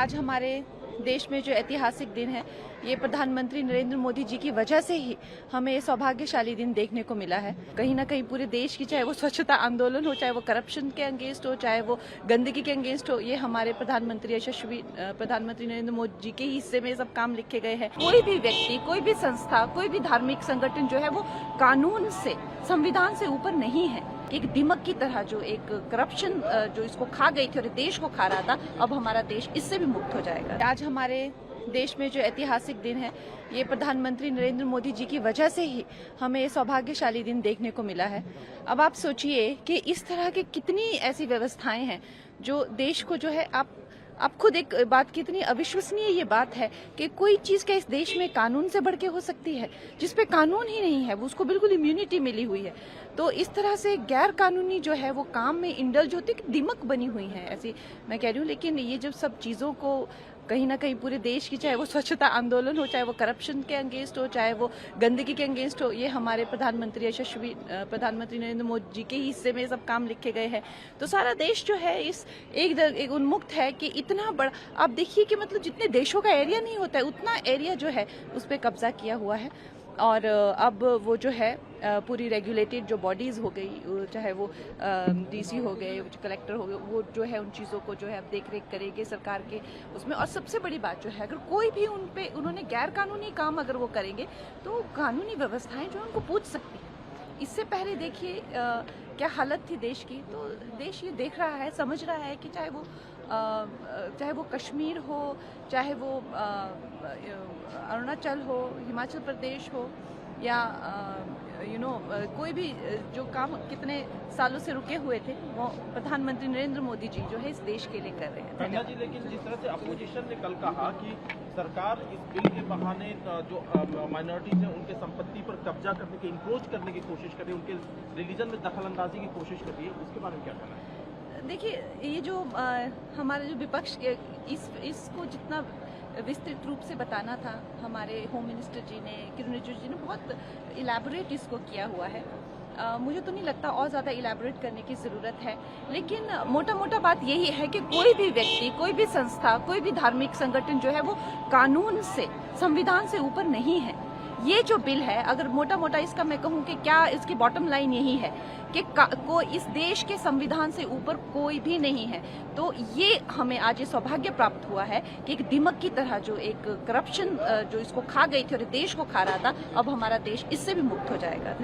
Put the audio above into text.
आज हमारे देश में जो ऐतिहासिक दिन है, ये प्रधानमंत्री नरेंद्र मोदी जी की वजह से ही हमें ये सौभाग्यशाली दिन देखने को मिला है। कहीं ना कहीं पूरे देश की, चाहे वो स्वच्छता आंदोलन हो, चाहे वो करप्शन के अगेंस्ट हो, चाहे वो गंदगी के अगेंस्ट हो, ये हमारे प्रधानमंत्री यशस्वी प्रधानमंत्री नरेंद्र मोदी जी के ही हिस्से में सब काम लिखे गए हैं। कोई भी व्यक्ति, कोई भी संस्था, कोई भी धार्मिक संगठन जो है वो कानून से, संविधान से ऊपर नहीं है। एक दीमक की तरह जो एक करप्शन जो इसको खा गई थी और देश को खा रहा था, अब हमारा देश इससे भी मुक्त हो जाएगा। आज हमारे देश में जो ऐतिहासिक दिन है, ये प्रधानमंत्री नरेंद्र मोदी जी की वजह से ही हमें ये सौभाग्यशाली दिन देखने को मिला है। अब आप सोचिए कि इस तरह की कितनी ऐसी व्यवस्थाएं हैं जो देश को जो है, आप खुद एक बात, कितनी अविश्वसनीय ये बात है कि कोई चीज क्या इस देश में कानून से बढ़ के हो सकती है, जिसपे कानून ही नहीं है, वो उसको बिल्कुल इम्यूनिटी मिली हुई है। तो इस तरह से गैर कानूनी जो है वो काम में इंडल्ज होती है, दिमक बनी हुई है, ऐसी मैं कह रही हूँ। लेकिन ये जब सब चीजों को कहीं ना कहीं पूरे देश की, चाहे वो स्वच्छता आंदोलन हो, चाहे वो करप्शन के अगेंस्ट हो, चाहे वो गंदगी के अगेंस्ट हो, ये हमारे प्रधानमंत्री यशस्वी प्रधानमंत्री नरेंद्र मोदी जी के ही हिस्से में सब काम लिखे गए हैं। तो सारा देश जो है इस एक उन्मुक्त है कि इतना बड़ा, आप देखिए कि मतलब जितने देशों का एरिया नहीं होता है, उतना एरिया जो है उस पर कब्जा किया हुआ है। और अब वो जो है पूरी रेगुलेटेड जो बॉडीज हो गई, चाहे वो डीसी हो गए, कलेक्टर हो गए, वो जो है उन चीज़ों को जो है अब देख रेख करेंगे सरकार के उसमें। और सबसे बड़ी बात जो है, अगर कोई भी उन्होंने गैर कानूनी काम अगर वो करेंगे तो कानूनी व्यवस्थाएं जो है उनको पूछ सकती हैं। इससे पहले देखिए क्या हालत थी देश की। तो देश ये देख रहा है, समझ रहा है कि चाहे वो कश्मीर हो, चाहे वो अरुणाचल हो, हिमाचल प्रदेश हो, या कोई भी जो काम कितने सालों से रुके हुए थे, वो प्रधानमंत्री नरेंद्र मोदी जी जो है इस देश के लिए कर रहे हैं। गंगा जी, लेकिन जिस तरह से अपोजिशन ने कल कहा कि सरकार इस बिल के बहाने जो माइनॉरिटीज हैं उनके संपत्ति पर कब्जा करने की, इंक्रोच करने की कोशिश कर रही है, उनके रिलीजन में दखल अंदाजी की कोशिश कर रही है, उसके बारे में क्या कहना है? देखिए, ये जो हमारे जो विपक्ष इसको जितना विस्तृत रूप से बताना था, हमारे होम मिनिस्टर जी ने, किरण रिजिजू जी ने बहुत इलैबोरेट इसको किया हुआ है। मुझे तो नहीं लगता और ज़्यादा इलैबोरेट करने की ज़रूरत है। लेकिन मोटा मोटा बात यही है कि कोई भी व्यक्ति, कोई भी संस्था, कोई भी धार्मिक संगठन जो है वो कानून से, संविधान से ऊपर नहीं है। ये जो बिल है, अगर मोटा मोटा इसका मैं कहूँ कि क्या इसकी बॉटम लाइन यही है कि इस देश के संविधान से ऊपर कोई भी नहीं है। तो ये हमें आज ये सौभाग्य प्राप्त हुआ है कि एक दीमक की तरह जो एक करप्शन जो इसको खा गई थी और देश को खा रहा था, अब हमारा देश इससे भी मुक्त हो जाएगा।